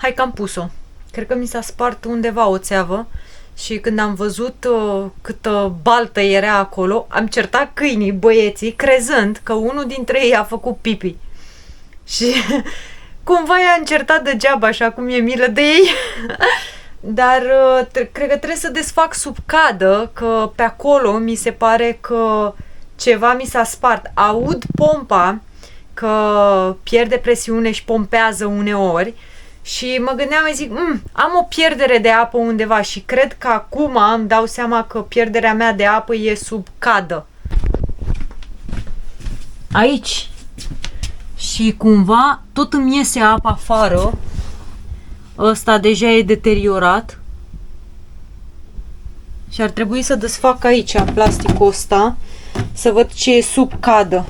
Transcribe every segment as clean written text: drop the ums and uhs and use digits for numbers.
hai că am pus-o. Cred că mi s-a spart undeva o țeavă și când am văzut câtă baltă era acolo, am certat câinii, băieții, crezând că unul dintre ei a făcut pipi. Și cumva i-a încertat degeaba, așa cum e milă de ei. Dar cred că trebuie să desfac sub cadă, că pe acolo mi se pare că ceva mi s-a spart. Aud pompa că pierde presiune și pompează uneori și mă gândeam, zic, am o pierdere de apă undeva și cred că acum îmi dau seama că pierderea mea de apă e sub cadă. Aici. Și cumva tot îmi iese apa afară. Ăsta deja e deteriorat. Și ar trebui să desfac aici plasticul ăsta, să văd ce e sub cadă.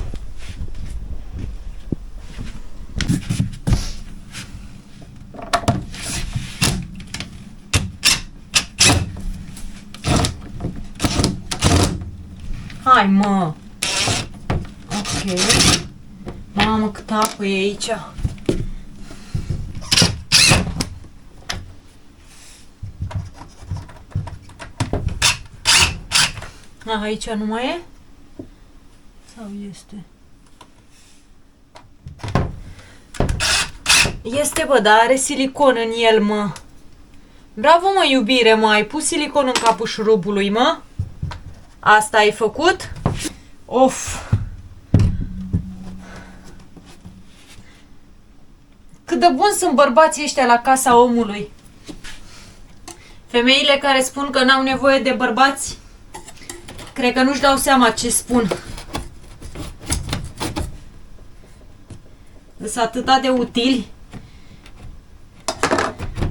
Hai, mă! Ok. Mamă, câtă apă e aici! Aici nu mai e? Sau este? Este, bă, dar are silicon în el, mă. Bravo, mă, iubire, mă, ai pus silicon în capul șurubului, mă? Asta ai făcut? Of! Cât de bun sunt bărbații ăștia la casa omului. Femeile care spun că n-au nevoie de bărbați, cred că nu-și dau seama ce spun. Sunt atâta de utili.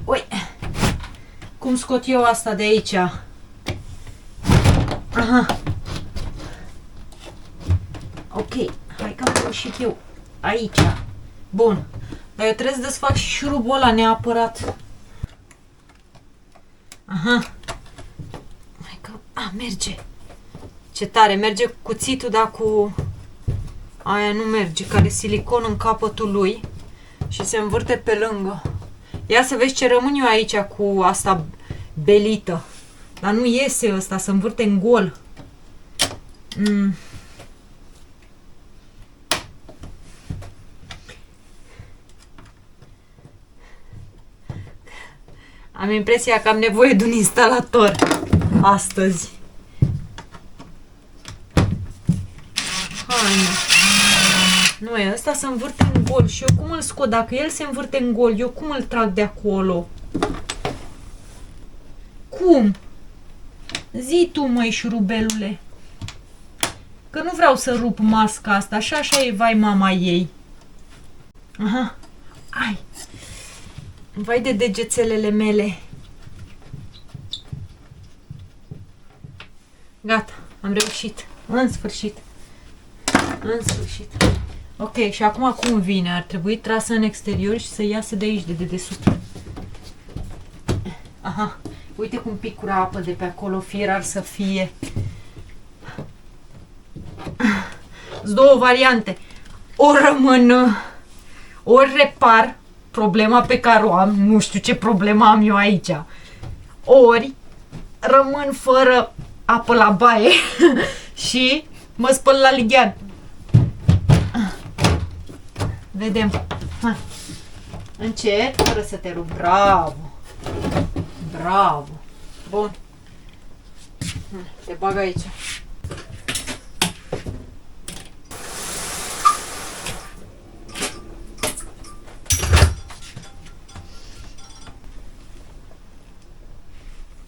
Ui! Cum scot eu asta de aici? Aha. Ok, hai că am reușit eu. Aici. Bun. Dar eu trebuie să desfac și șurubul ăla neapărat. Aha. Hai că... merge. Ce tare, merge cu cuțitul, dar cu... aia nu merge, care silicon în capătul lui și se învârte pe lângă. Ia să vezi ce rămân eu aici cu asta belită. Dar nu iese ăsta, se învârte în gol. Am impresia că am nevoie de un instalator astăzi. Hai, nu e, ăsta se învârte în gol și eu cum îl scot? Dacă el se învârte în gol, eu cum îl trag de acolo? Cum? Zi tu, măi, șurubelule. Că nu vreau să rup masca asta, așa e, vai mama ei. Aha, ai. Vai de degețelele mele. Gata, am reușit. În sfârșit. În sfârșit. Ok, și acum cum vine? Ar trebui trasă în exterior și să iasă de aici, de dedesubt. Aha, uite cum picură apă de pe acolo, fierar să fie. Sunt două variante. Ori rămân, ori repar problema pe care o am, nu știu ce problemă am eu aici, ori rămân fără apă la baie și mă spăl la lighean. Vedem. Hai. Încet, fără să te rup. Bravo! Bravo! Bun. Te bag aici.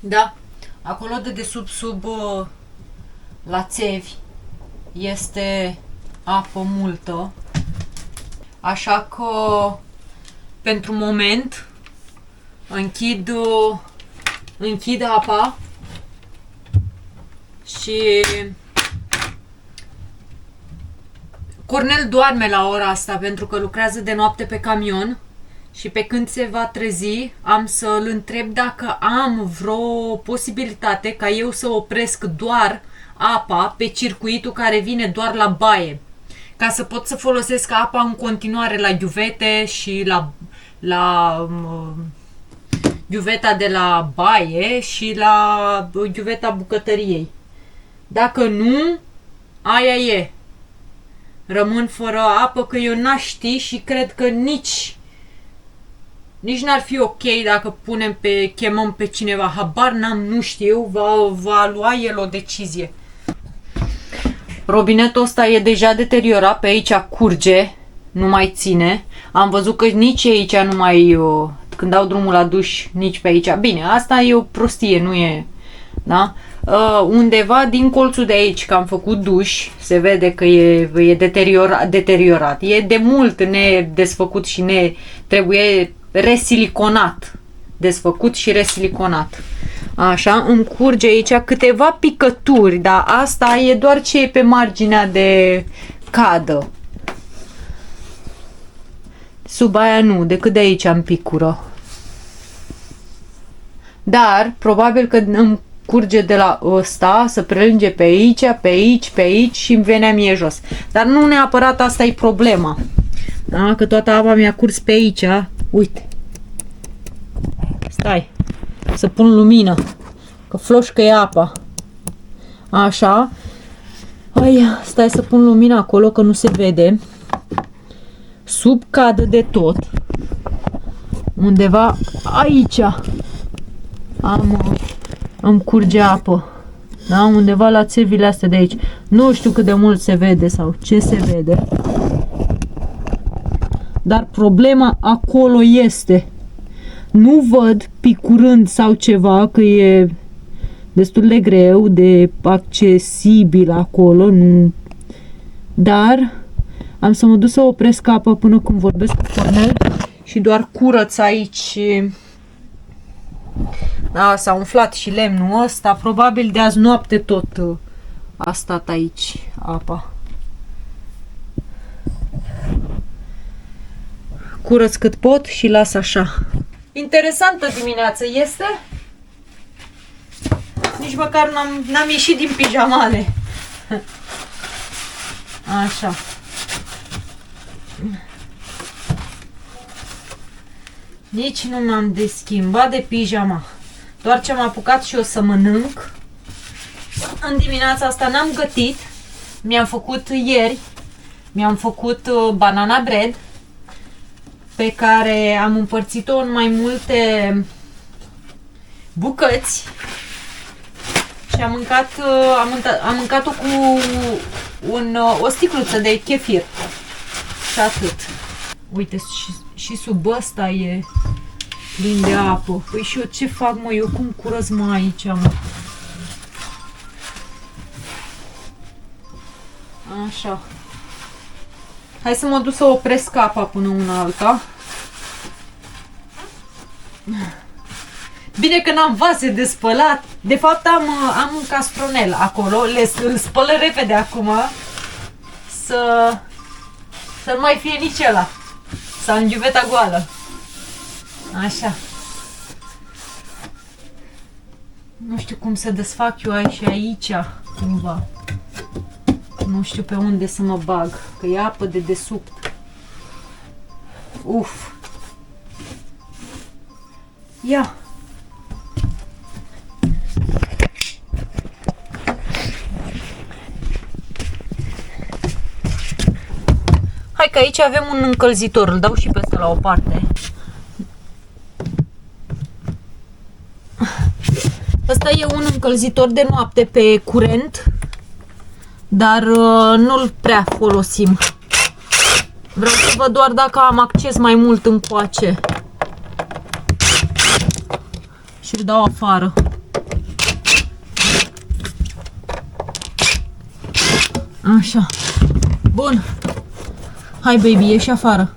Da, acolo de desubt, sub la țevi, este apă multă, așa că pentru moment închid apa și Cornel doarme la ora asta pentru că lucrează de noapte pe camion. Și pe când se va trezi, am să îl întreb dacă am vreo posibilitate ca eu să opresc doar apa pe circuitul care vine doar la baie. Ca să pot să folosesc apa în continuare la ghiuvete și la iuveta de la baie și la iuveta bucătăriei. Dacă nu, aia e. Rămân fără apă, că eu n-aș ști și cred că nici n-ar fi ok dacă chemăm pe cineva. Habar n-am, nu știu, va lua el o decizie. Robinetul ăsta e deja deteriorat, pe aici curge, nu mai ține. Am văzut că nici aici nu mai, când dau drumul la duș, nici pe aici. Bine, asta e o prostie, nu e, da? Undeva din colțul de aici, că am făcut duș, se vede că e deteriorat. E de mult nedesfăcut și trebuie resiliconat. Desfăcut și resiliconat. Așa, îmi curge aici câteva picături, dar asta e doar ce e pe marginea de cadă. Sub aia nu, decât de aici îmi picură. Dar, probabil că îmi curge de la ăsta, să prelunge pe aici, pe aici, pe aici și îmi venea mie jos. Dar nu neapărat asta e problema. Da? Că toată apa mi-a curs pe aici. Uite. Stai. Să pun lumină. Că floșcă e apa. Așa. Stai să pun lumina acolo, că nu se vede. Sub cadă de tot. Undeva aici. Îmi curge apă. Da? Undeva la țevile astea de aici. Nu știu cât de mult se vede sau ce se vede. Dar problema acolo este. Nu văd picurând sau ceva, că e destul de greu de accesibil acolo, nu. Dar am să mă duc să opresc apa până când vorbesc cu Cornel și doar curăț aici. Da, s-a umflat și lemnul ăsta, probabil de azi noapte tot a stat aici apa. Curăț cât pot și las așa. Interesantă dimineață este. Nici măcar n-am ieșit din pijamale. Așa. Nici nu m-am deschimbat de pijama. Doar ce am apucat și o să mănânc. În dimineața asta n-am gătit. Mi-am făcut ieri. Mi-am făcut banana bread, pe care am împărțit-o în mai multe bucăți și am mâncat-o cu o sticluță de chefir și atât. Uite, și sub ăsta e plin de apă. Păi și eu ce fac, mă? Eu cum curăț, mă, aici, mă? Așa. Hai să mă duc să opresc apa până una alta. Bine că n-am vase de spălat. De fapt am un castronel acolo. Îl spăl repede acum. Să nu mai fie nici ăla. Să am iuveta goală. Așa. Nu știu cum să desfac eu și aici, cumva. Nu știu pe unde să mă bag, că e apă de desubt. Uf. Ia. Hai că aici avem un încălzitor, îl dau și pe ăsta la o parte. Ăsta e un încălzitor de noapte pe curent, dar nu-l prea folosim. Vreau să văd doar dacă am acces mai mult încoace. Și îl dau afară. Așa. Bun. Hai, baby, ieși afară.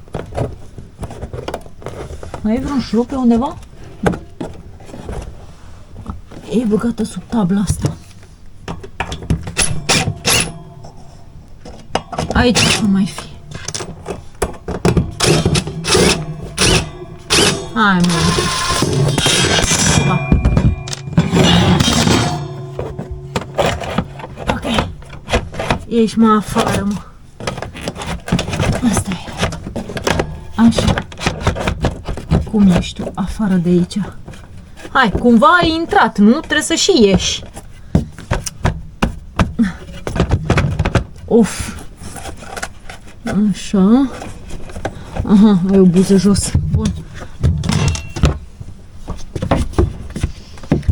Mai e vreun șurub pe undeva? E băgată sub tabla asta. Aici nu mai fi. Hai, mă. Da. Ok. Ieși, mă, afară, mă. Asta e. Așa. Cum ești tu afară de aici? Hai, cumva ai intrat, nu? Trebuie să și ieși. Uf. Așa. Aha, ai o buză jos. Bun.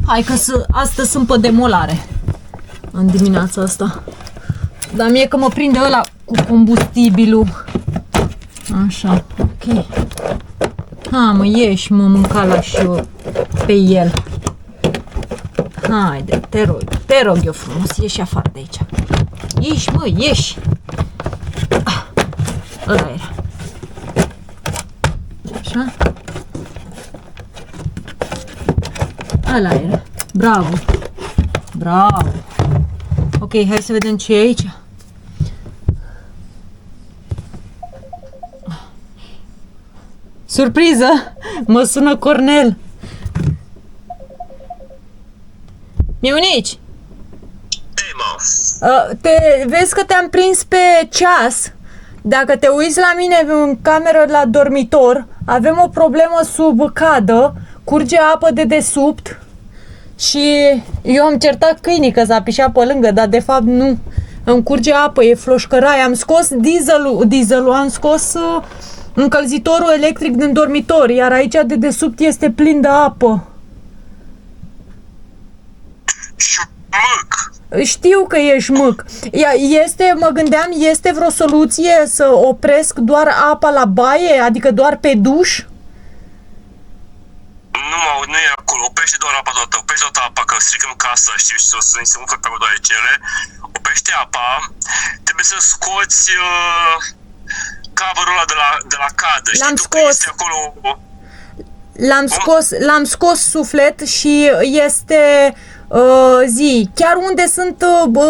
Hai că astăzi sunt pe demolare. În dimineața asta. Dar mie că mă prinde ăla cu combustibilul. Așa, ok. Ha, mă, ieși, mă, mânca și eu pe el. Haide, te rog eu frumos, ieși afară de aici. Ieși, mă, ieși. Ăla era. Așa. Ăla era. Bravo. Bravo. Ok, hai să vedem ce e aici. Surpriză! Mă sună Cornel. Miunici! Vezi că te-am prins pe ceas. Dacă te uiți la mine în cameră la dormitor, avem o problemă sub cadă, curge apă de desubt și eu am certat câinii că s-a pișat pe lângă, dar de fapt nu. Îmi curge apă, e floșcăraie. Am scos dieselul, am scos încălzitorul electric din dormitor, iar aici de desubt este plin de apă. Știu că ești mâc. Mă gândeam, este vreo soluție să opresc doar apa la baie, adică doar pe duș? Nu e acolo, oprește doar apa toată, oprește toată apa, că stricăm casa, știi, și să se umflă pe cele. Oprește apa, trebuie să scoți coverul ăla de la cadă, știi, L-am tu scos. că este acolo... L-am scos suflet și este... chiar unde sunt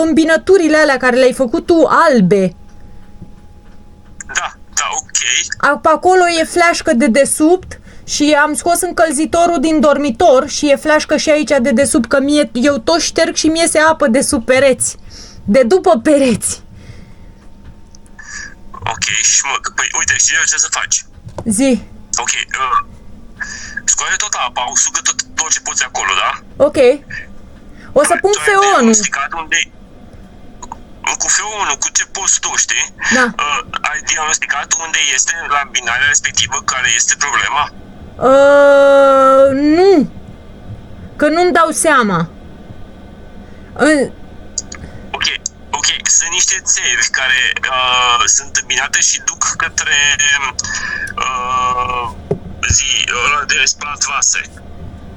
îmbinăturile alea care le-ai făcut tu albe. Da, ok. Pe acolo e fleașcă de desubt și am scos încălzitorul din dormitor și e fleașcă și aici de desubt, că eu tot șterg și mi-iese apă de sub pereți. De după pereți. Ok, și păi uite, știi ce să faci? Zi. Ok, scoate tot apa, usugă tot ce poți acolo, da? Ok. O să pun feonul. Cu feonul, cu ce poți tu, știi? Da. Ai diagnosticat unde este la îmbinarea respectivă, care este problema? Nu. Că nu-mi dau seama. Ok, sunt niște țevi care sunt îmbinate și duc către ăla de spălat vase.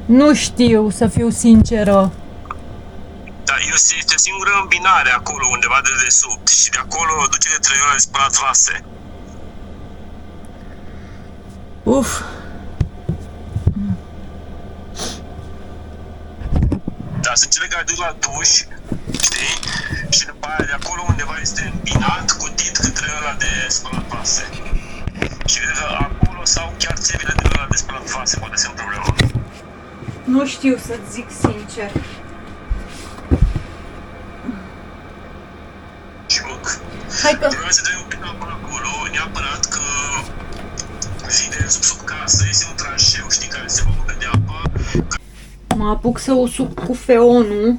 Nu știu, să fiu sinceră. Da, este o singură îmbinare acolo, undeva de desubt, și de acolo duce către ăla de spălat vase. Uf. Da, sunt cele care duc la duș, știi? Și după aia de acolo undeva este îmbinat, cutit către ăla de spălat vase. Și cred că acolo sau chiar țevile de ăla de spălat vase poate să-mi problema. Nu știu să-ți zic sincer. Și hai că... trebuie să trebuie un pic apă acolo, neapărat că vine sub casă, este un tranșeu, știi, care se va de apă. Mă apuc să usuc cu feonul,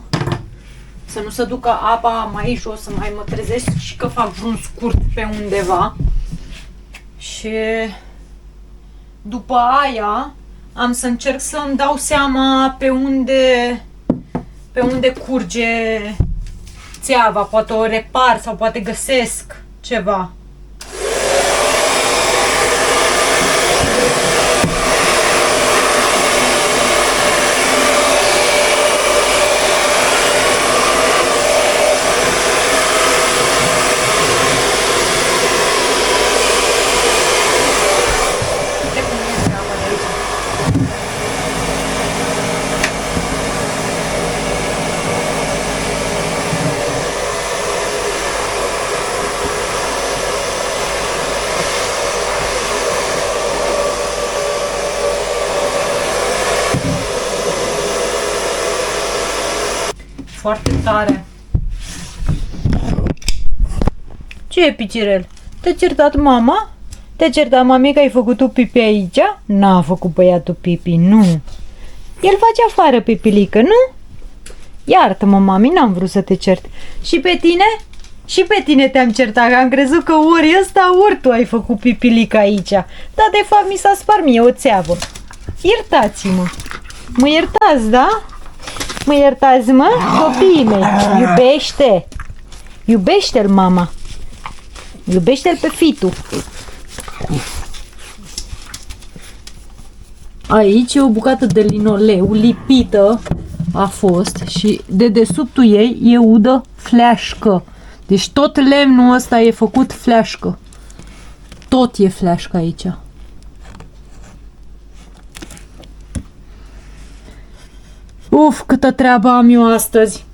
să nu se ducă apa mai jos, să mai mă trezesc și că fac vreun scurt pe undeva. Și după aia am să încerc să-mi dau seama pe unde curge țeava, poate o repar sau poate găsesc ceva. Foarte tare. Ce e, Picirel? Te-a certat mama? Te certa mami că ai făcut tu pipi aici? N-a făcut băiatul pipi, nu. El face afară pipilică, nu? Iartă-mă, mami, n-am vrut să te cert. Și pe tine? Și pe tine te-am certat, că am crezut că ori ăsta, ori tu ai făcut pipilică aici. Dar de fapt mi s-a spart mie o țeavă. Iertați-mă. Mă iertați, da? Mă iertați, mă? Copiii mei. Iubește. Iubește-l, mama. Iubește-l pe fitul. Aici e o bucată de linoleu lipită a fost și de dedesubtul ei e udă fleașcă. Deci tot lemnul ăsta e făcut fleașcă. Tot e fleașcă aici. Uf, câtă treabă am eu astăzi.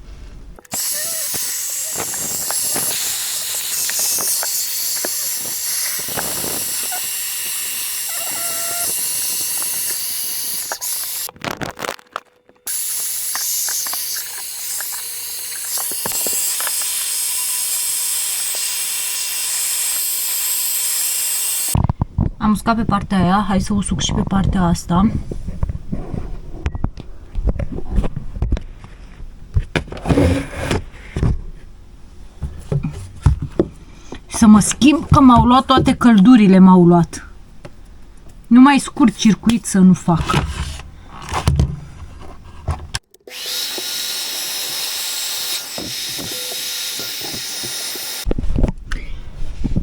Am uscat pe partea aia, hai să usuc și pe partea asta. Să mă schimb că m-au luat toate căldurile, m-au luat. Numai scurt circuit să nu fac.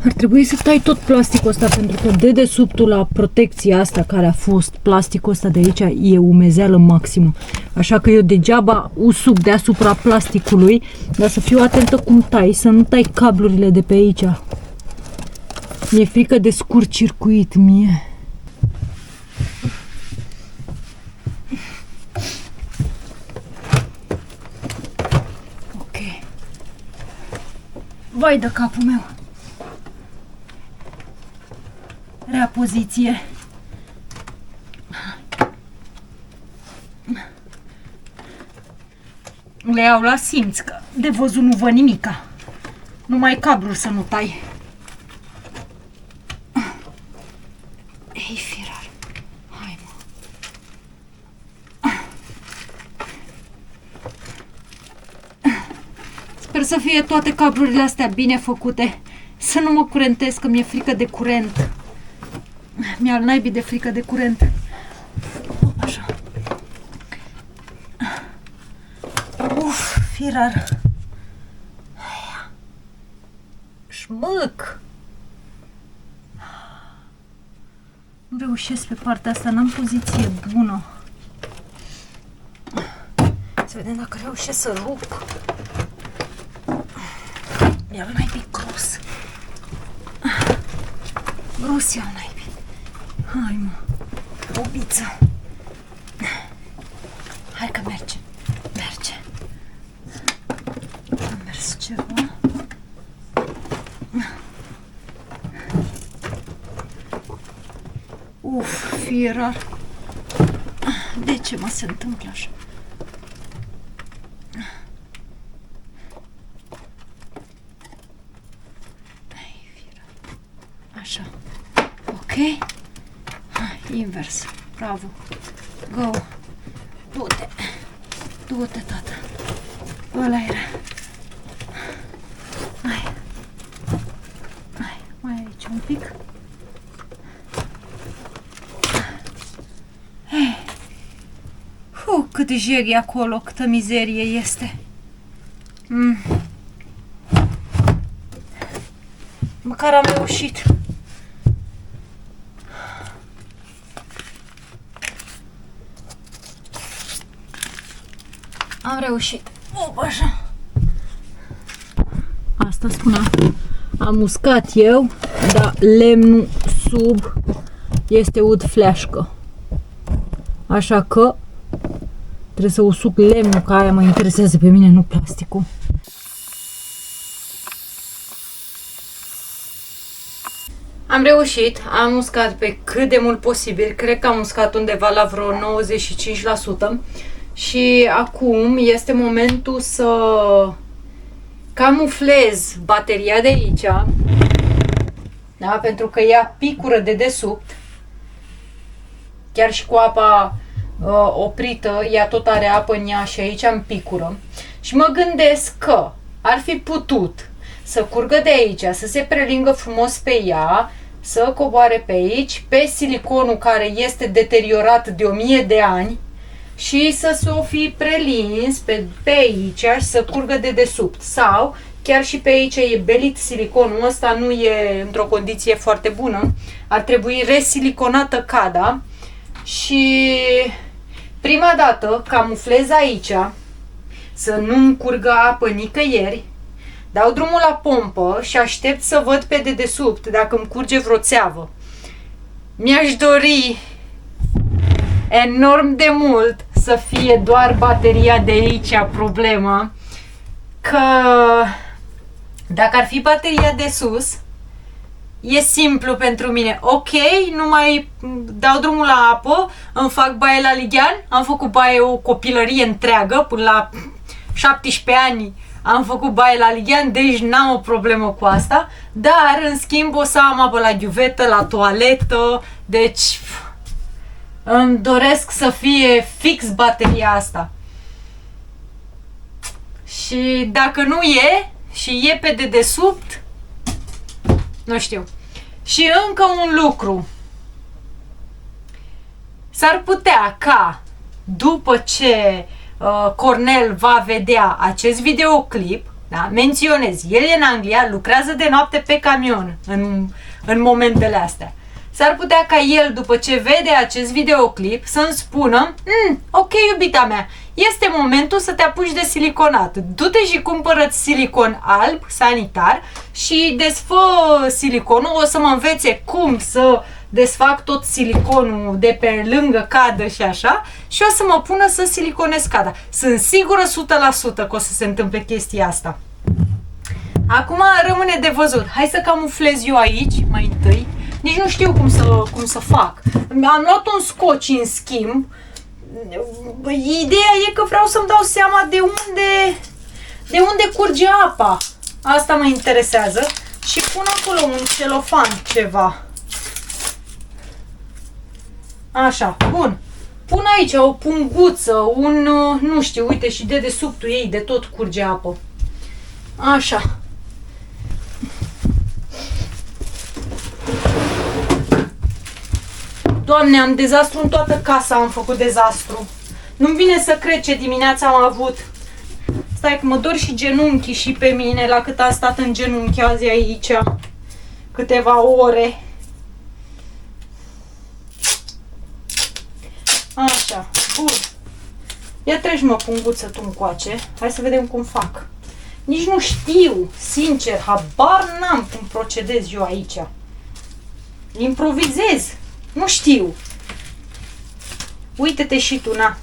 Ar trebui să tai tot plasticul ăsta, pentru că dedesubtul la protecția asta care a fost, plasticul ăsta de aici, e umezeală maximă. Așa că eu degeaba usuc deasupra plasticului, dar să fiu atentă cum tai, să nu tai cablurile de pe aici. Mi-e frică de scurt circuit mie. Ok. Vai de capul meu. Rea poziție. Le iau la simț, că de văzut nu văd nimica. Numai cabluri să nu tai. Ei, firar. Hai, mă. Sper să fie toate cablurile astea bine făcute. Să nu mă curentez, că mi-e frică de curent. Mi-a al naibii de frică de curent. Așa. Uf, firar. Șmâc. Nu reușesc pe partea asta, n-am poziție bună. Să vedem dacă reușesc să rup. Mi-a al naibii gros. Gros i-al naibii. Hai, mă, bobiță. Hai că merge. Merge. Am mers ceva. Uf, firar. De ce mă se întâmplă așa? Hai, firar. Așa. Ok? Invers. Bravo. Go. Du-te. Du-te, tata. Ăla era. Hai. Hai. Mai aici un pic. Cât jeg e acolo, câtă mizerie este. Măcar am reușit. Am reușit. Așa. Asta spunea. Am uscat eu, dar lemnul sub este ud fleașcă. Așa că trebuie să usuc lemnul, că aia mă interesează pe mine, nu plasticul. Am reușit, am uscat pe cât de mult posibil, cred că am uscat undeva la vreo 95%. Și acum este momentul să camuflez bateria de aici. da? Pentru că ea picură de desubt. Chiar și cu apa oprită, ea tot are apă în ea și aici îmi picură. Și mă gândesc că ar fi putut să curgă de aici, să se prelingă frumos pe ea, să coboare pe aici, pe siliconul care este deteriorat de 1000 de ani și să o fi prelins pe aici și să curgă de desubt. Sau chiar și pe aici e belit siliconul ăsta, nu e într-o condiție foarte bună, ar trebui resiliconată cada și prima dată camuflez aici să nu-mi curgă apă nicăieri, dau drumul la pompă și aștept să văd pe dedesubt dacă îmi curge vreo țeavă. Mi-aș dori enorm de mult să fie doar bateria de aici problema, că dacă ar fi bateria de sus, e simplu pentru mine. Ok, nu mai dau drumul la apă, îmi fac baie la lighean, am făcut baie o copilărie întreagă, până la 17 ani am făcut baie la lighean, deci n-am o problemă cu asta, dar în schimb o să am apă la ghiuvetă, la toaletă, deci îmi doresc să fie fix bateria asta. Și dacă nu e, și e pe dedesubt, nu știu. Și încă un lucru. S-ar putea ca, după ce Cornel va vedea acest videoclip, da, menționez, el e în Anglia, lucrează de noapte pe camion în momentele astea. S-ar putea ca el, după ce vede acest videoclip, să-mi spună: ok, iubita mea, este momentul să te apuci de siliconat. Du-te și cumpără-ți silicon alb, sanitar, și desfă siliconul. O să mă învețe cum să desfac tot siliconul de pe lângă cadă și așa, și o să mă pună să siliconez cada. Sunt sigură 100% că o să se întâmple chestia asta. Acum rămâne de văzut. Hai să camuflez eu aici mai întâi. Nici nu știu cum să fac. Am luat un scoci în schimb. Ideea e că vreau să-mi dau seama de unde curge apa. Asta mă interesează. Și pun acolo un celofan ceva. Așa, bun. Pun aici o punguță, nu știu, uite, și de dedesubtul ei de tot curge apă. Așa. Doamne, am dezastru în toată casa, am făcut dezastru. Nu-mi vine să cred ce dimineața am avut. Stai că mă dor și genunchii și pe mine, la cât am stat în genunchi azi aici. Câteva ore. Așa, bun. Ia treci, mă, punguță tu încoace. Hai să vedem cum fac. Nici nu știu, sincer, habar n-am cum procedez eu aici. Improvizez. Nu știu. Uite-te și tu, na.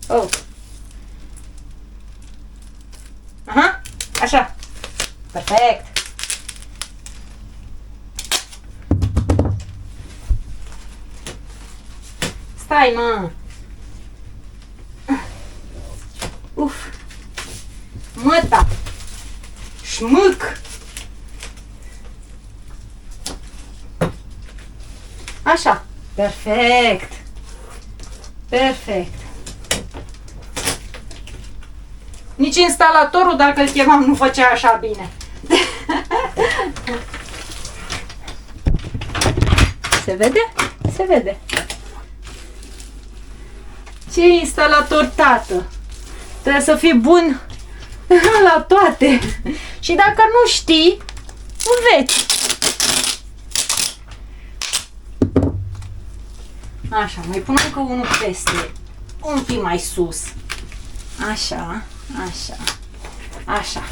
Oh. Aha, așa. Perfect. Stai, mă. Uf. Măta. Șmâc. Așa. Perfect. Perfect. Nici instalatorul, dacă îl chemam, nu făcea așa bine. Se vede? Se vede. Ce instalator, tată? Trebuie să fii bun la toate. Și dacă nu știi, înveți. Așa, mai pun încă unul peste. Un pic mai sus. Așa, așa, așa.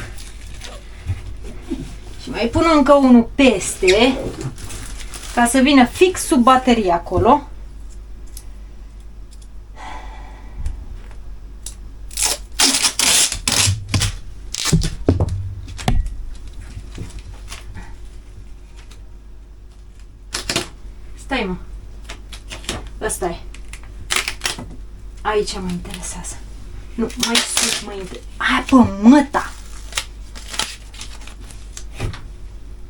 Și mai pun încă unul peste, ca să vină fix sub baterie acolo. Stai, mă. Ăsta e. Aici mă interesează. Nu, mai sus, Hai pe măta!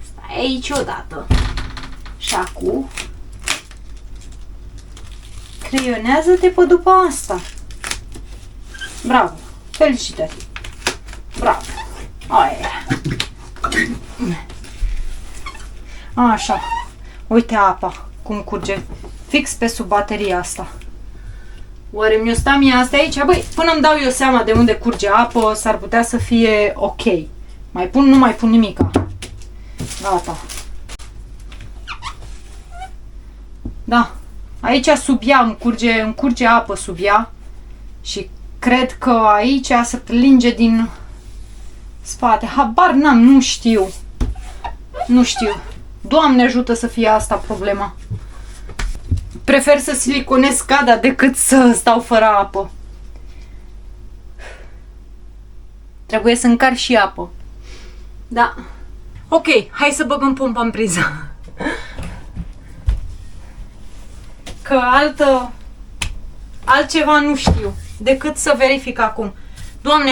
Stai aici odată. Și acum creionează-te pe după asta. Bravo! Felicitări! Bravo! Aia! Așa. Uite apa cum curge. Fix pe sub bateria asta. Oare mi-o sta mie asta aici? Băi, până îmi dau eu seama de unde curge apă, s-ar putea să fie ok. Mai pun? Nu mai pun nimica. Gata. Da. Aici sub ea îmi curge apă sub ea. Și cred că aici se plinge din spate. Habar n-am, nu știu. Nu știu. Doamne ajută să fie asta problema. Prefer să siliconez scada decât să stau fără apă. Trebuie să încarc și apă. Da. Ok, hai să băgăm pompa în priză. Că altceva nu știu decât să verific acum. Doamne,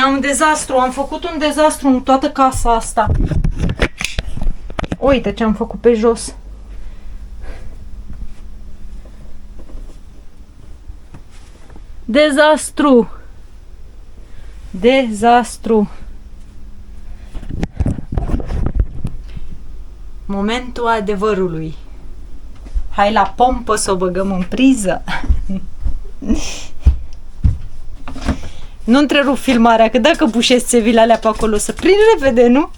am făcut un dezastru în toată casa asta. Uite ce am făcut pe jos. Dezastru. Dezastru. Momentul adevărului. Hai la pompă să o băgăm în priză. Nu întrerup filmarea, că dacă bușesc țevile alea pe acolo să prind repede, nu?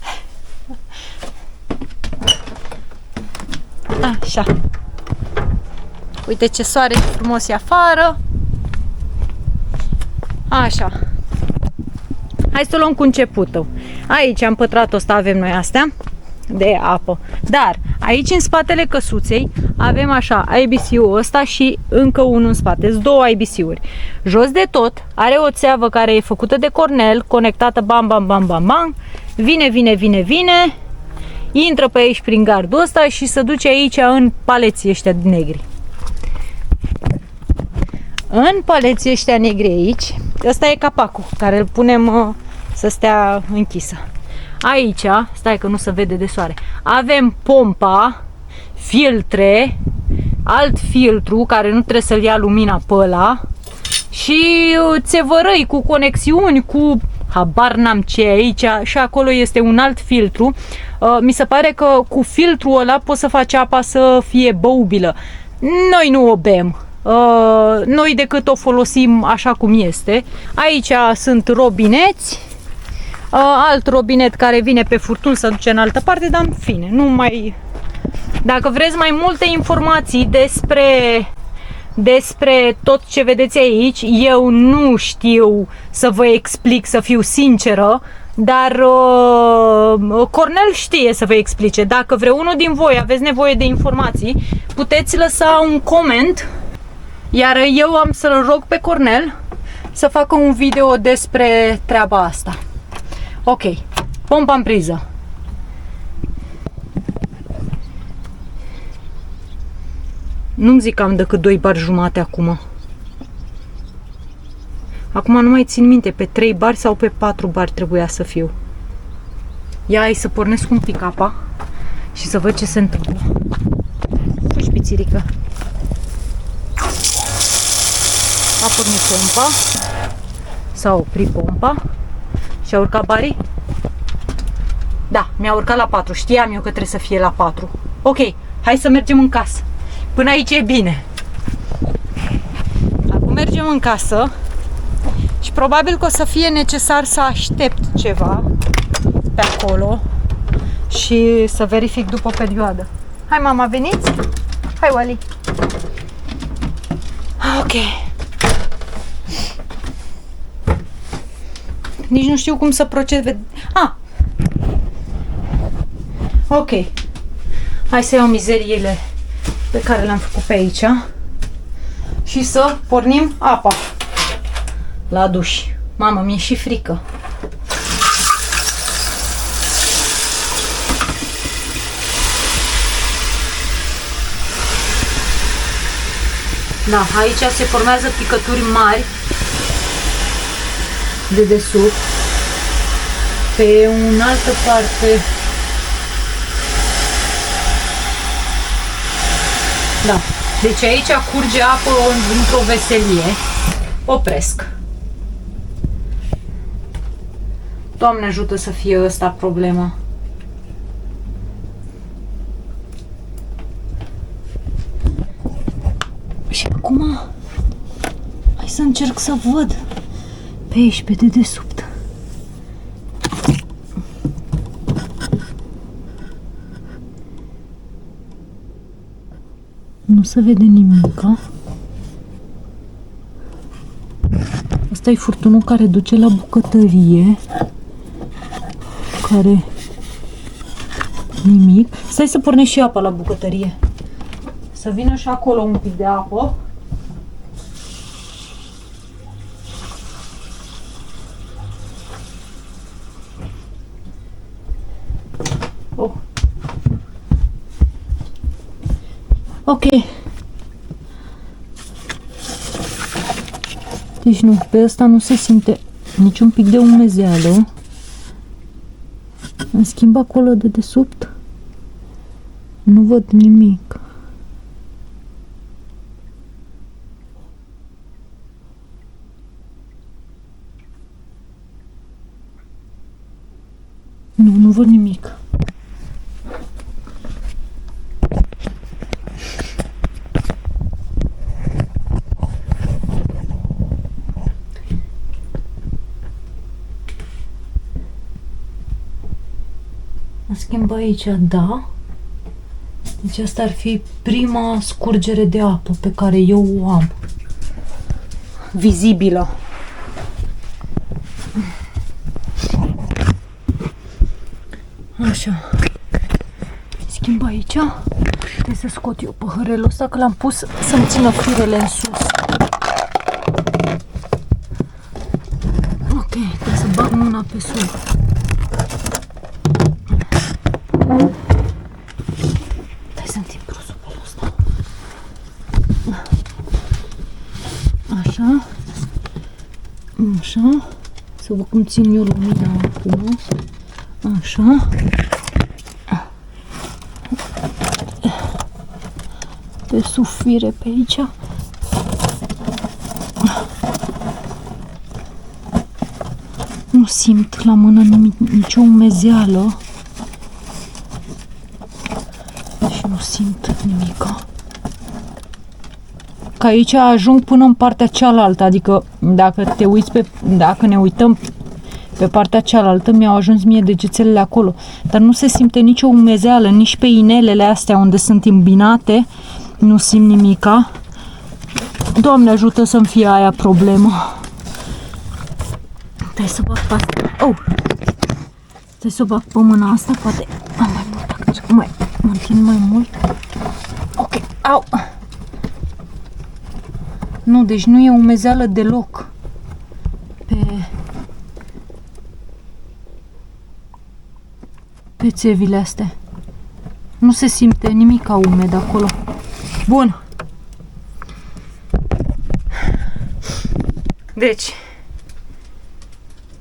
Așa. Uite ce soare frumos e afară. Așa. Hai să o luăm cu începutul. Aici am pătrat ăsta, avem noi astea de apă. Dar aici în spatele căsuței avem așa IBC-ul ăsta și încă unul în spate. Sunt două IBC-uri. Jos de tot are o țeavă care e făcută de cornel, conectată bam bam bam bam bam. Vine. Intră pe aici prin gardul ăsta și se duce aici în paleții ăștia negri. În paleții ăștia negri aici, ăsta e capacul care îl punem să stea închisă. Aici, stai că nu se vede de soare, avem pompa, filtre, alt filtru care nu trebuie să-l ia lumina pe ăla și țevărăi cu conexiuni, cu habar n-am ce aici și acolo este un alt filtru. Mi se pare că cu filtrul ăla poți să faci apa să fie băubilă. Noi nu o bem. Noi decât o folosim așa cum este. Aici sunt robineți. Alt robinet care vine pe furtun să duce în altă parte, dar în fine, nu mai... Dacă vreți mai multe informații despre tot ce vedeți aici, eu nu știu să vă explic, să fiu sinceră, dar Cornel știe să vă explice. Dacă vreunul din voi aveți nevoie de informații, puteți lăsa un coment, iar eu am să-l rog pe Cornel să facă un video despre treaba asta. Ok, pompa în priză. Nu-mi zic că am decât 2 bar jumate acum. Acum nu mai țin minte, pe 3 bar sau pe 4 bar trebuia să fiu. Ia, hai să pornesc un pic apa și să văd ce se întâmplă. Fugi, pițirică. A pornit pompa. S-a oprit pompa. Și-a urcat barii? Da, mi-a urcat la 4. Știam eu că trebuie să fie la 4. Ok, hai să mergem în casă. Până aici e bine. Acum mergem în casă și probabil că o să fie necesar să aștept ceva pe acolo și să verific după o perioadă. Hai, mama, veniți? Hai, Wally. Ok. Nici nu știu cum să procedez. Ok. Hai să iau mizeriile pe care le-am făcut pe aici și să pornim apa la duș. Mamă, mi-e și frică. Da, aici se formează picături mari. de desubt. Pe o altă parte, da, deci aici curge apă într-o veselie. Opresc. Doamne ajută să fie ăsta problema. Și acum hai să încerc să văd pe aici, pe dedesubt. Nu se vede nimica. Asta e furtunul care duce la bucătărie. Care... nimic. Stai să pornești și apa la bucătărie. Să vină și acolo un pic de apă. Oh. Ok. Deci nu, pe ăsta nu se simte niciun pic de umezeală. În schimb acolo de desubt nu văd nimic. Nu văd nimic. În schimb aici, da. Deci asta ar fi prima scurgere de apă pe care eu o am. Vizibilă. Așa. Schimb aici. Trebuie să scot eu păhărelul ăsta, că l-am pus să-mi țină firele în sus. Ok, trebuie să bag mâna pe sus. Hai să întind prosopelul ăsta. Așa. Așa. Să văd cum țin eu lumina acum. Așa. De sufire pe aici. Nu simt la mână nicio umezeală. Și nu simt nimica. Că aici ajung până în partea cealaltă, adică dacă ne uităm pe partea cealaltă, mi-au ajuns mie degețelele acolo, dar nu se simte nicio umezeală, nici pe inelele astea unde sunt îmbinate, nu simt nimica. Doamne ajută să-mi fie aia problemă. Trebuie să bag pe asta. Oh! Trebuie să o bag pe mâna asta, poate am mai mult, mă întind mai mult. Ok, au! Nu, deci nu e umezeală deloc pe țevile astea. Nu se simte nimic ca umed acolo. Bun. Deci,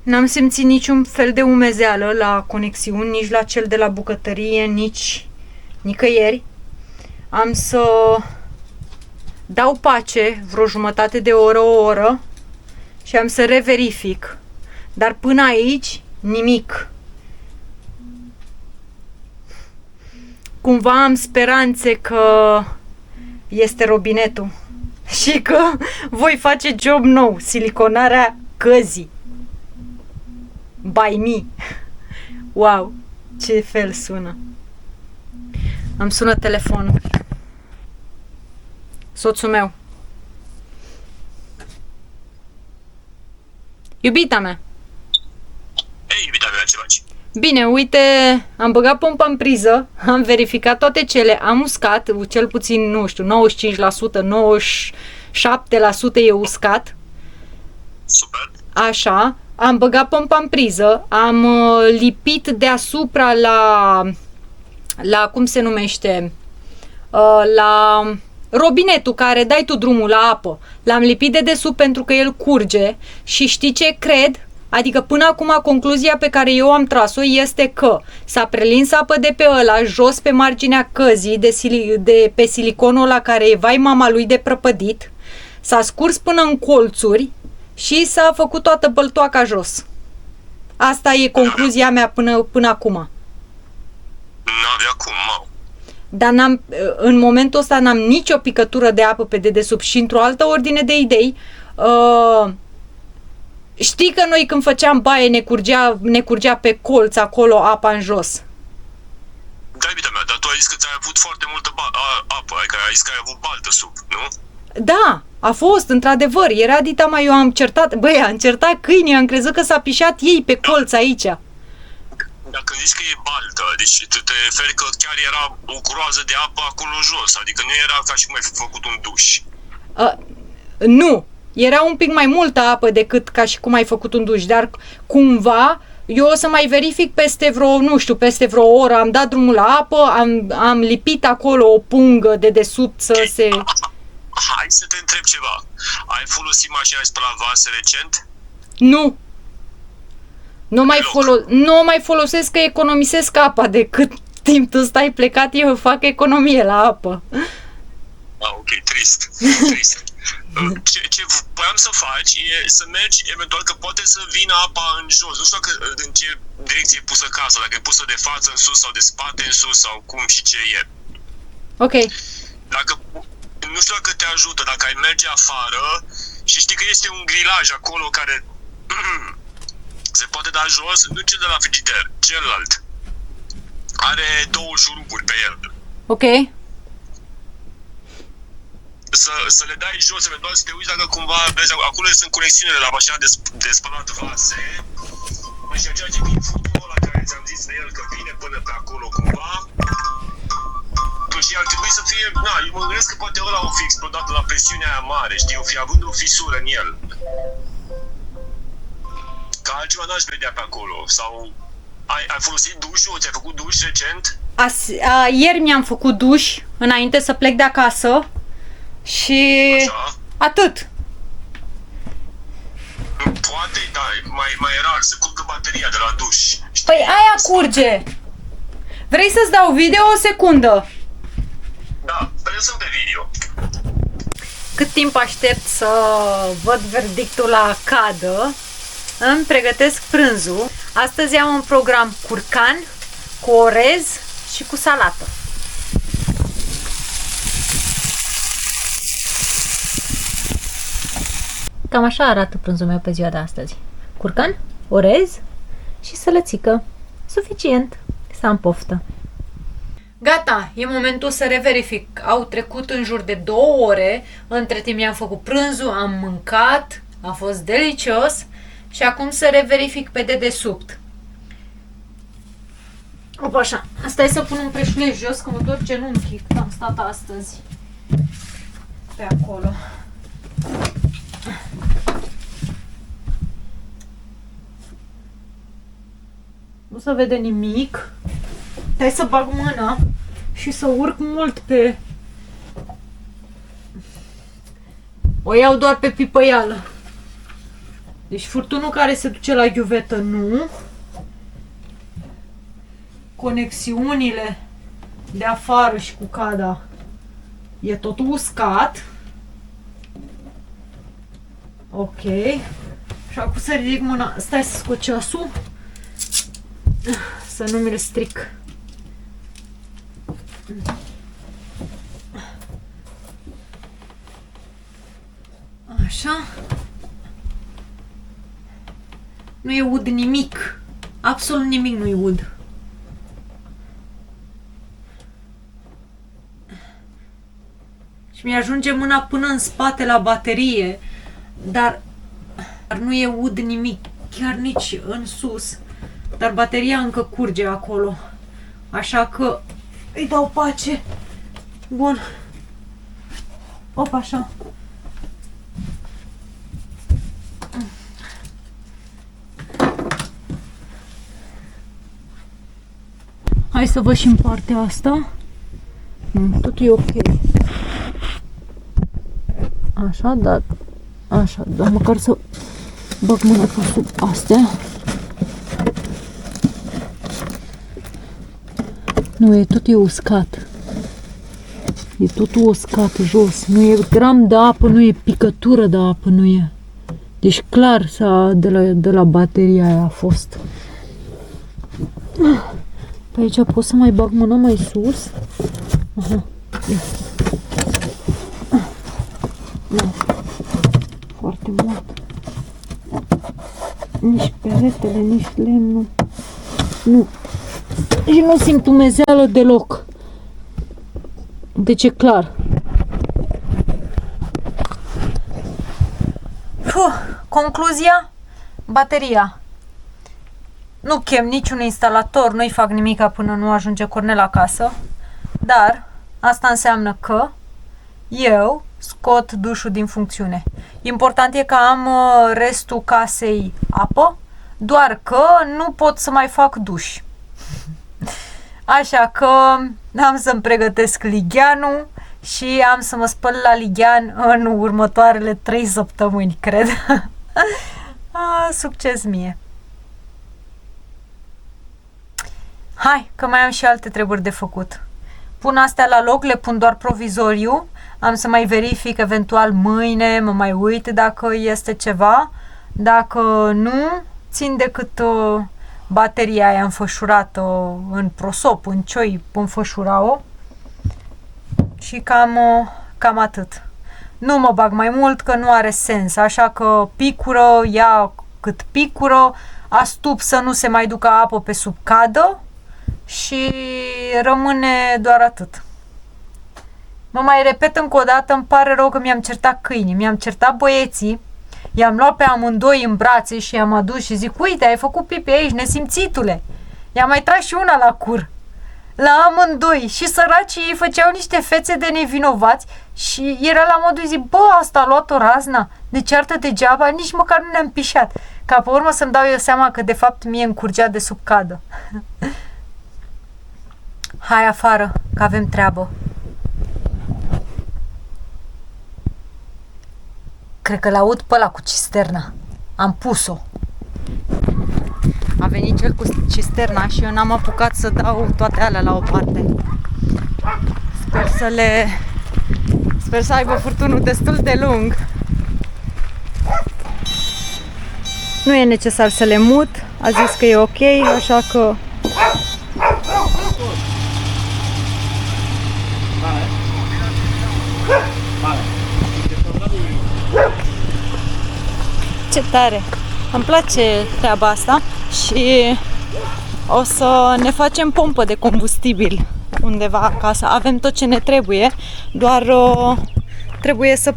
n-am simțit niciun fel de umezeală la conexiuni, nici la cel de la bucătărie, nici nicăieri. Am să dau pace vreo jumătate de oră, o oră și am să reverific. Dar până aici, nimic. Cumva am speranțe că este robinetul și că voi face job nou, siliconarea căzii. By me. Wow, ce fel sună. Îmi sună telefonul. Soțul meu. Iubita mea. Ei, iubita mea, ce faci? Bine, uite, am băgat pompa în priză, am verificat toate cele, am uscat, cel puțin, nu știu, 95%, 97% e uscat. Super. Așa, am băgat pompa în priză, am lipit deasupra la cum se numește, la robinetul care dai tu drumul la apă. L-am lipit de desubt pentru că el curge și știi ce cred? Adică până acum concluzia pe care eu am tras-o este că s-a prelins apă de pe ăla jos pe marginea căzii de pe siliconul ăla care e vai mama lui de prăpădit, s-a scurs până în colțuri și s-a făcut toată băltoaca jos. Asta e concluzia mea până acum. N-avea cum, mă. Dar în momentul ăsta n-am nicio picătură de apă pe dedesubt și într-o altă ordine de idei, știi că noi când făceam baie ne curgea pe colț acolo apa în jos. Da, iubita mea, dar tu ai zis că ți-ai avut foarte multă apă, adică ai zis că ai avut baltă sub, nu? Da, a fost, într-adevăr, era dita mai eu am certat câinii, am crezut că s-a pișat ei pe colț aici. Dacă zici că e baltă, deci tu te referi că chiar era o groază de apă acolo jos, adică nu era ca și cum ai fi făcut un duș. Nu, era un pic mai multă apă decât ca și cum ai făcut un duș, dar cumva eu o să mai verific peste vreo oră, am dat drumul la apă, am lipit acolo o pungă de desubt să se... Hai să te întreb ceva. Ai folosit mașina de spălat vase recent? Nu. Nu mai folosesc că economisesc apa. De cât timp tu stai plecat, eu fac economie la apă. Ok, trist. Ce voiam să faci e să mergi, eventual că poate să vină apa în jos. Nu știu în ce direcție e pusă casa, dacă e pusă de față în sus sau de spate în sus sau cum și ce e. Ok. Nu știu dacă te ajută, dacă ai merge afară și știi că este un grilaj acolo care se poate da jos, nu cel de la frigider, celălalt. Are 2 șuruburi pe el. Ok. Să le dai jos, eventual să te uiți dacă cumva vezi, acolo sunt conexiunile la mașina de spălat vase. Și ceea ce vine furtunul ăla care ți-am zis de el că vine până pe acolo cumva. Și ar trebui să fie, eu mă gândesc că poate ăla o fi explodat la presiunea aia mare, știi, o fi având o fisură în el. Ca altceva n-aș vedea pe acolo. Sau ai folosit dușul, ți-ai făcut duș recent? Ieri mi-am făcut duș înainte să plec de acasă și așa. Atât. Poate, da, mai rar, să curgă bateria de la duș. Știi? Păi aia curge. Vrei să-ți dau video o secundă? Da, lăsăm pe video. Cât timp aștept să văd verdictul la cadă, îmi pregătesc prânzul. Astăzi am un program curcan, cu orez și cu salată. Cam așa arată prânzul meu pe ziua de astăzi. Curcan, orez și sălățică. Suficient să am poftă. Gata, e momentul să reverific. Au trecut în jur de 2 ore, între timp mi-am făcut prânzul, am mâncat, a fost delicios și acum să reverific pe dedesubt. Opa, așa, stai să pun un preșuleț jos, că mă dor genunchii cât am stat astăzi pe acolo. Nu se vede nimic. Hai să bag mâna și să urc mult pe... O iau doar pe pipăială. Deci furtunul care se duce la ghiuvetă nu. Conexiunile de afară și cu cada e totul uscat. Ok. Și acum să ridic mâna. Stai să scot ceasul. Să nu mi-l stric. Așa. Nu e ud nimic. Absolut nimic nu e ud. Și mi-ajunge mâna până în spate la baterie, dar nu e ud nimic, chiar nici în sus. Dar bateria încă curge acolo. Așa că îi dau pace. Bun. Opa, așa. Hai să văd și în partea asta. Totul e ok. Așa, dar... Așa, dar măcar să Bag mâna pe sub astea. Nu, e tot uscat. E totul uscat jos. Nu e gram de apă, nu e picătură de apă, nu e. Deci clar de la bateria aia a fost. Pe aici pot să mai bag mâna mai sus. Aha. Nu. Foarte mult. Nici peretele, nici lemnul. Nu. Și nu simt umezeală deloc. Deci e clar. Concluzia? Bateria. Nu chem niciun instalator, nu-i fac nimica până nu ajunge Cornel acasă. Dar asta înseamnă că eu scot dușul din funcțiune. Important e că am restul casei apă, doar că nu pot să mai fac duș. Așa că am să-mi pregătesc ligheanul și am să mă spăl la lighean în următoarele 3 săptămâni, cred. Succes mie! Hai, că mai am și alte treburi de făcut. Pun astea la loc, le pun doar provizoriu. Am să mai verific eventual mâine, mă mai uit dacă este ceva. Dacă nu, țin decât bateria aia înfășurată în prosop, în cioi, înfășura-o. Și cam atât. Nu mă bag mai mult că nu are sens, așa că picură, ia cât picură, astup să nu se mai ducă apă pe sub cadă și rămâne doar atât. Mă mai repet încă o dată, îmi pare rău că mi-am certat câinii, mi-am certat băieții, i-am luat pe amândoi în brațe și i-am adus și zic, uite, ai făcut pipi aici, nesimțitule. I-am mai tras și una la cur. La amândoi. Și săracii ei făceau niște fețe de nevinovați și era la modul, zic, bă, asta a luat o razna, de ceartă degeaba, nici măcar nu ne-am pișat. Ca pe urmă să-mi dau eu seama că de fapt mie îmi curgea de sub cadă. Hai afară, că avem treabă. Cred că l-aud pe ăla cu cisterna. Am pus-o. A venit cel cu cisterna și eu n-am apucat să dau toate alea la o parte. Sper să aibă furtunul destul de lung. Nu e necesar să le mut. A zis că e ok, așa că... Ce tare! Îmi place treaba asta și o să ne facem pompă de combustibil undeva acasă. Avem tot ce ne trebuie, doar trebuie să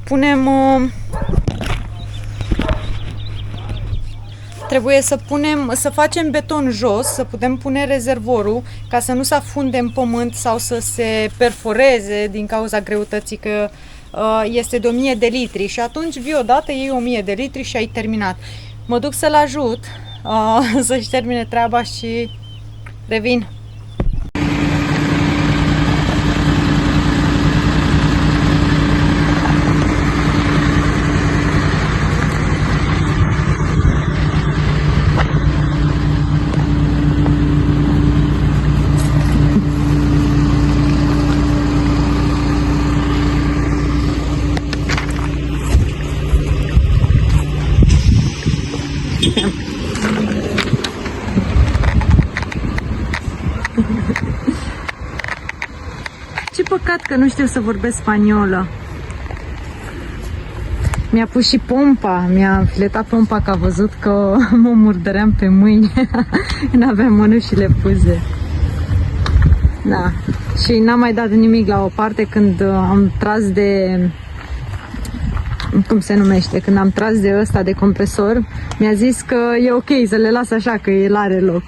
punem să facem beton jos, să putem pune rezervorul ca să nu se afunde în pământ sau să se perforeze din cauza greutății, că este de 1000 de litri și atunci vii odată, iei 1000 de litri și ai terminat. Mă duc să-l ajut să-și termine treaba și revin. Ce păcat că nu știu să vorbesc spaniolă. Mi-a pus și pompa, mi-a filetat pompa că a văzut că mă murdăream pe mâini. N-aveam mănușile puse. Da. Și n-am mai dat nimic la o parte când am tras de... Cum se numește? Când am tras de ăsta de compresor, mi-a zis că e ok să le las așa, că el are loc.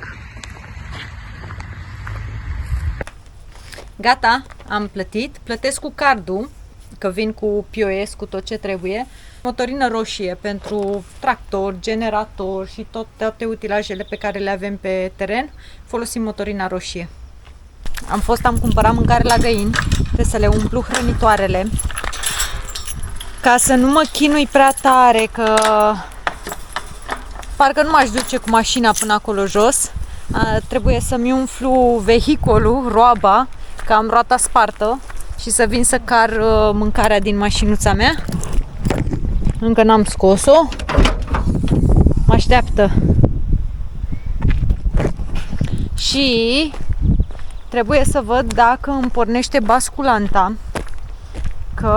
Gata, am plătit. Plătesc cu cardul, că vin cu POS, cu tot ce trebuie. Motorină roșie pentru tractor, generator și toate utilajele pe care le avem pe teren. Folosim motorina roșie. Am cumpărat mâncare la găini. Trebuie să le umplu hrănitoarele, ca să nu mă chinui prea tare, că parcă nu m-aș duce cu mașina până acolo jos. Trebuie să-mi umflu vehiculul, roaba, că am roata spartă, și să vin să car mâncarea din mașinuța mea. Încă n-am scos-o. Mă așteaptă. Și trebuie să văd dacă îmi pornește basculanta, că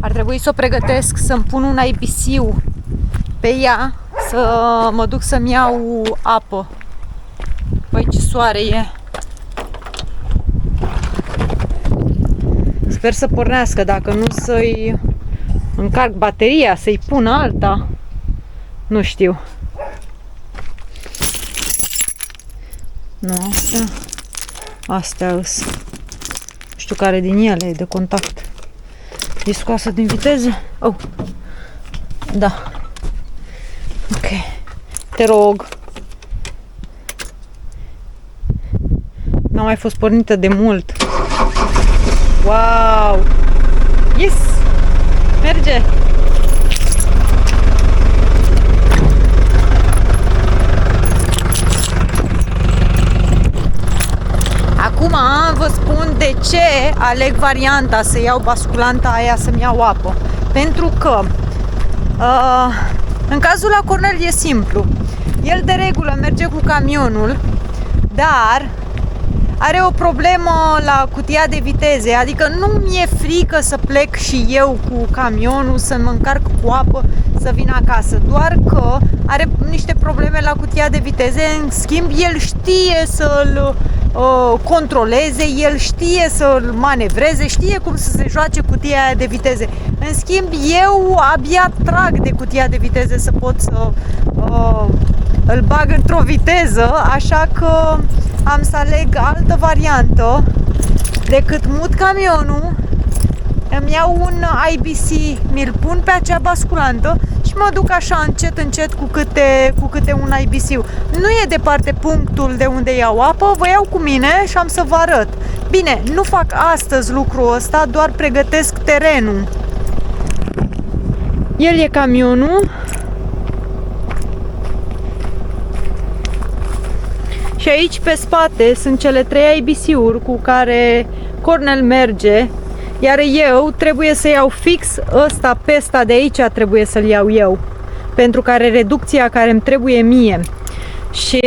ar trebui să o pregătesc, să-mi pun un IBC-ul pe ea, să mă duc să-mi iau apă. Păi ce soare e! Sper să pornească, dacă nu să-i încarc bateria, să-i pun alta. Nu știu. Nu, astea. Astea îs. Știu care din ele e de contact. E scoasă din viteză? Oh. Da. Ok. Te rog. N-a mai fost pornită de mult. Wow! Yes! Merge! Acum vă spun de ce aleg varianta să iau basculanta aia să-mi iau apă. Pentru că în cazul la Cornel e simplu. El de regulă merge cu camionul, dar are o problemă la cutia de viteze, adică nu mi-e frică să plec și eu cu camionul, să mă încarc cu apă, să vin acasă, doar că are niște probleme la cutia de viteze. În schimb, el știe să-l controleze, el știe să-l manevreze, știe cum să se joace cutia aia de viteze. În schimb, eu abia trag de cutia de viteze să pot să îl bag într-o viteză, așa că am să aleg altă variantă decât mut camionul, îmi iau un IBC, mi-l pun pe acea basculantă și mă duc așa încet, încet cu câte un IBC. Nu e departe punctul de unde iau apă, vă iau cu mine și am să vă arăt. Bine, nu fac astăzi lucrul ăsta, doar pregătesc terenul. El e camionul. Și aici pe spate sunt cele 3 IBC-uri cu care Cornel merge, iar eu trebuie să iau fix ăsta, pe ăsta de aici trebuie să-l iau eu, pentru că are reducția care îmi trebuie mie. Și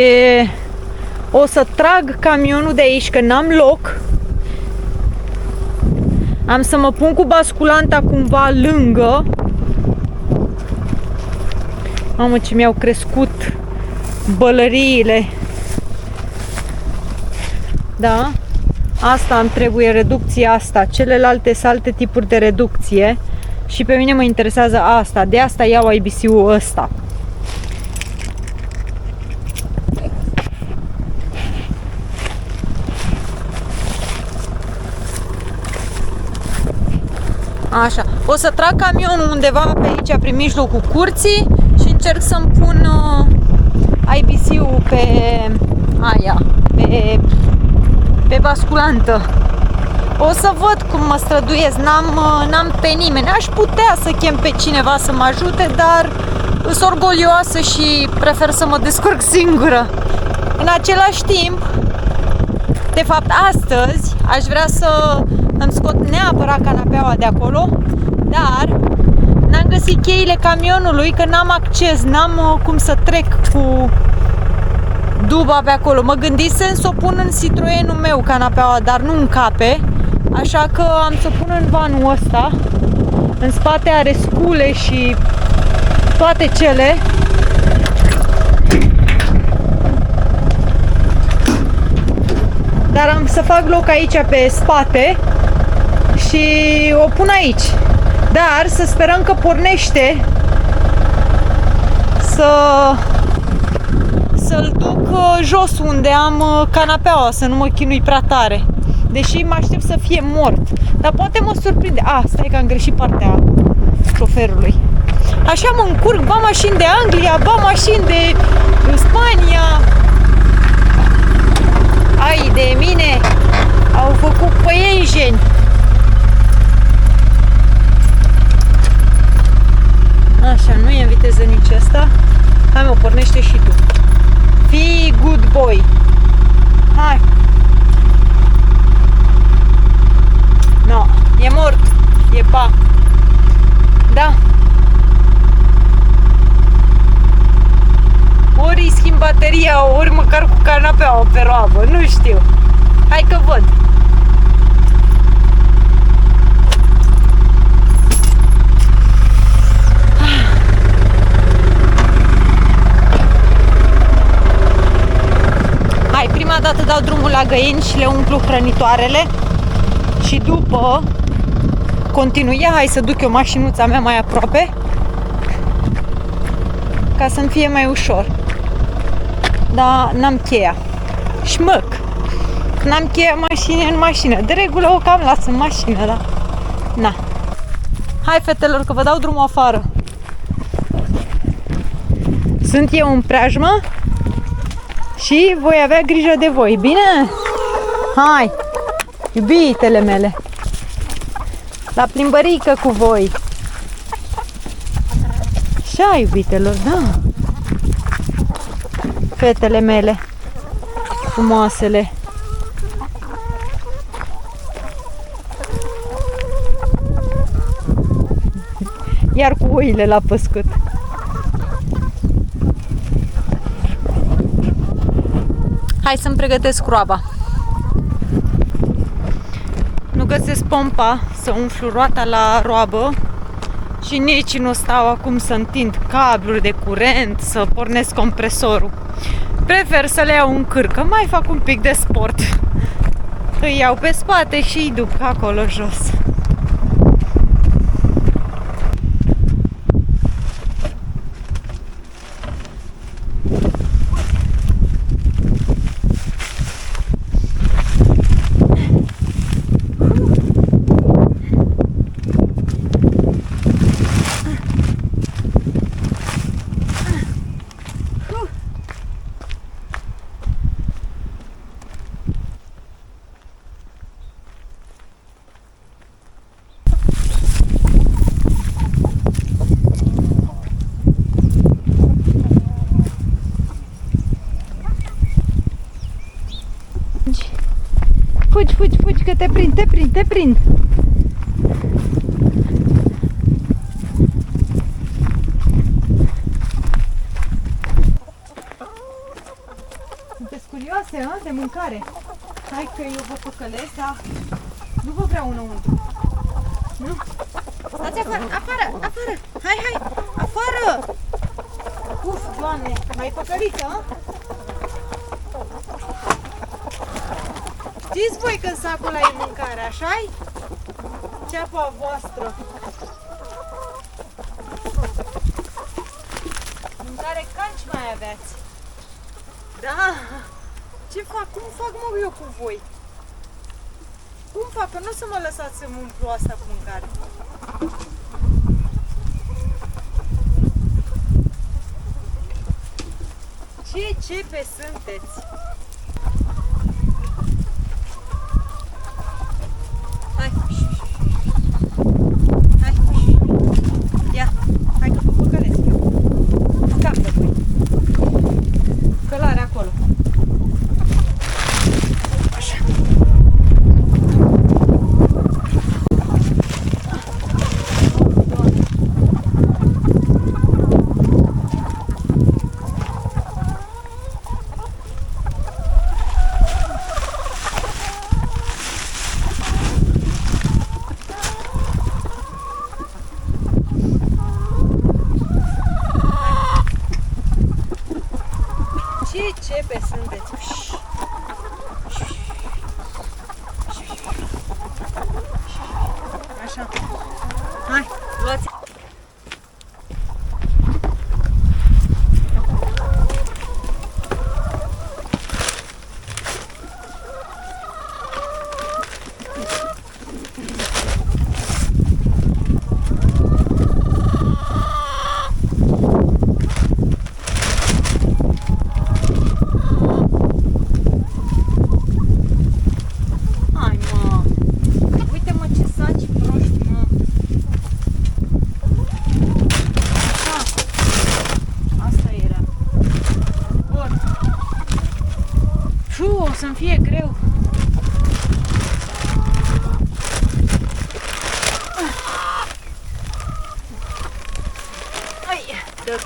o să trag camionul de aici, că n-am loc. Am să mă pun cu basculanta cumva lângă. Mamă, ce mi-au crescut bălăriile. Da? Asta îmi trebuie, reducția asta. Celelalte sunt alte tipuri de reducție și pe mine mă interesează asta. De asta iau IBC-ul ăsta. Așa. O să trag camionul undeva pe aici, prin mijlocul curții, și încerc să-mi pun IBC-ul pe aia, pe basculantă. O să văd cum mă străduiesc, n-am pe nimeni. Aș putea să chem pe cineva să mă ajute, dar sunt orgolioasă și prefer să mă descurc singură. În același timp, de fapt astăzi, aș vrea să îmi scot neapărat canapeaua de acolo, dar n-am găsit cheile camionului, că n-am acces, n-am cum să trec cu duba pe acolo. Mă gândisem să o pun în Citroenul meu canapeaua, dar nu încape, așa că am să o pun în vanul ăsta. În spate are scule și toate cele. Dar am să fac loc aici pe spate și o pun aici. Dar să sperăm că pornește, să-l duc jos unde am canapeaua, să nu mă chinui prea tare. Deși mă aștept să fie mort. Dar poate mă surprinde. Stai că am greșit partea șoferului. Așa mă încurc, ba mașini de Anglia, ba mașini de Spania. Ai de mine, au făcut păienjeni. Așa, nu e în viteză nici asta. mă, pornește și tu. Fii good boy. Hai. No, e mort. E pa. Da. Ori îi schimb bateria, ori măcar cu canapeaua pe roabă. Nu știu. Hai că văd. Hai, prima dată dau drumul la găini și le umplu hrănitoarele și după continui. Hai să duc eu mașinuța mea mai aproape ca să-mi fie mai ușor. Dar n-am cheia. Șmăc! N-am cheia mașinii în mașină. De regulă o cam las în mașină, da? Na. Hai, fetelor, că vă dau drumul afară. Sunt eu în preajmă și voi avea grijă de voi, bine? Hai, iubitele mele, la plimbărică cu voi. Așa, iubitelor, da. Fetele mele frumoasele. Iar cu oile la păscut. Hai să-mi pregătesc roaba. Nu găsesc pompa să umflu roata la roabă și nici nu stau acum să întind cabluri de curent, să pornesc compresorul. Prefer să le iau în cârcă, mai fac un pic de sport. Îi iau pe spate și îi duc acolo jos. Fugi, fugi, fugi, că te prind, te prind, te prind. Sunteți curioase, de mâncare? Hai că eu vă păcălesc, dar nu vă vreau înăuntru. Nu? Stați afară, afară, afară! Hai, hai, afară! Uf, Doamne, mai păcăliță, a? Știți voi că în sacul ăla e mâncare, așa-i? Ceapa voastră. Mâncare canci mai aveați. Da? Ce fac? Cum fac mă eu cu voi? Cum fac? Că nu o să mă lăsați să-mi umplu asta cu mâncare. Ce cepe sunteți? Hai. Hai. Ia. Hai că vă păcălesc eu. Scap de voi. Călare acolo. Așa.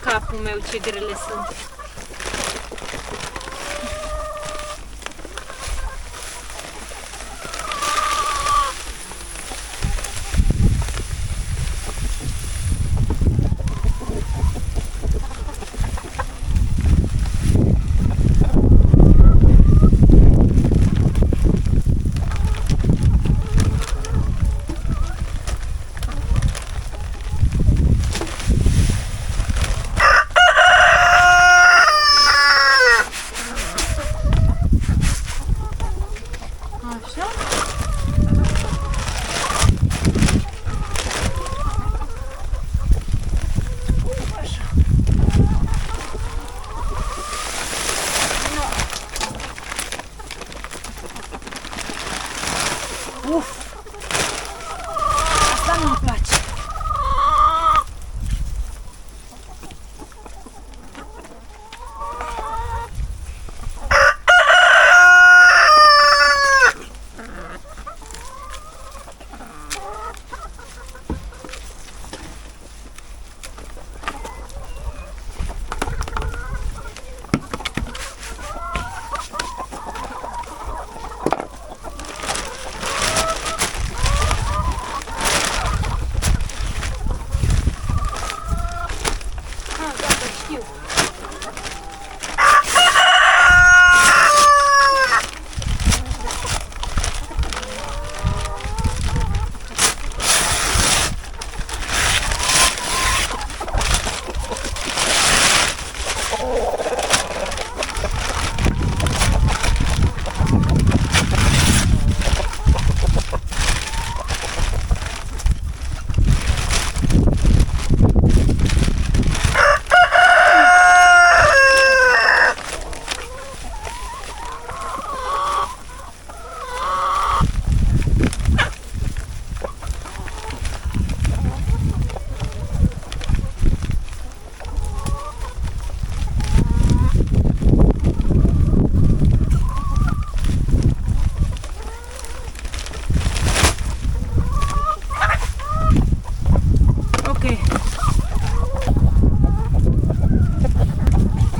capul meu, ce grele sunt. Uf! Asta nu-mi place.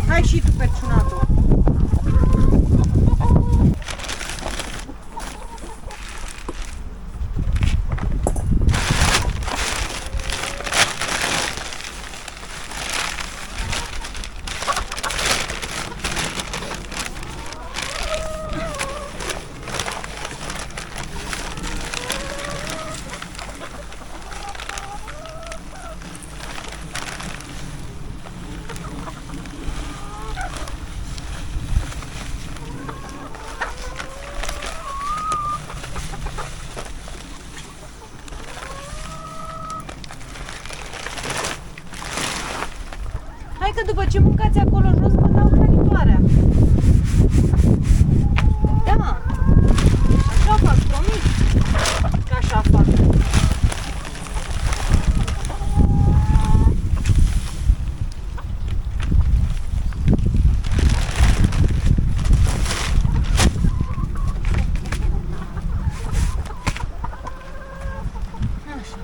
Hai și tu, perciunatul. Hai că după ce mâncați acolo jos, vă dau hrănitoarea. Da, așa fac, promit că așa fac. Așa,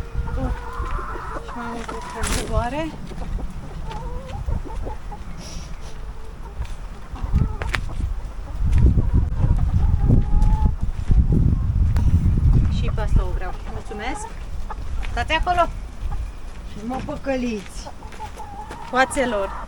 și mai mult o hrănitoare. Pe asta o vreau. Mulțumesc. Stați acolo. Nu mă păcăliți. Coațelor.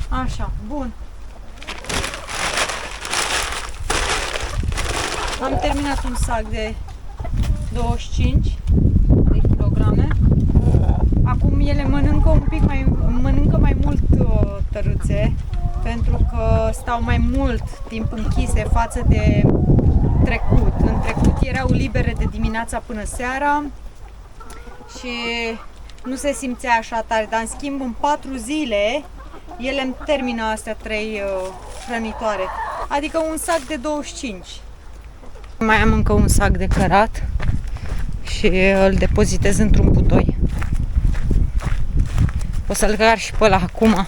Așa, bun. Am terminat un sac de 25 de kilograme. Acum ele mănâncă mai mult tărâțe, pentru că stau mai mult timp închise față de trecut. În trecut erau libere de dimineața până seara și nu se simțea așa tare, dar în schimb în 4 zile ele îmi termină astea 3 hrănitoare, adică un sac de 25. Mai am încă un sac de cărat și îl depozitez într-un butoi. O să-l car și pe ăla acum.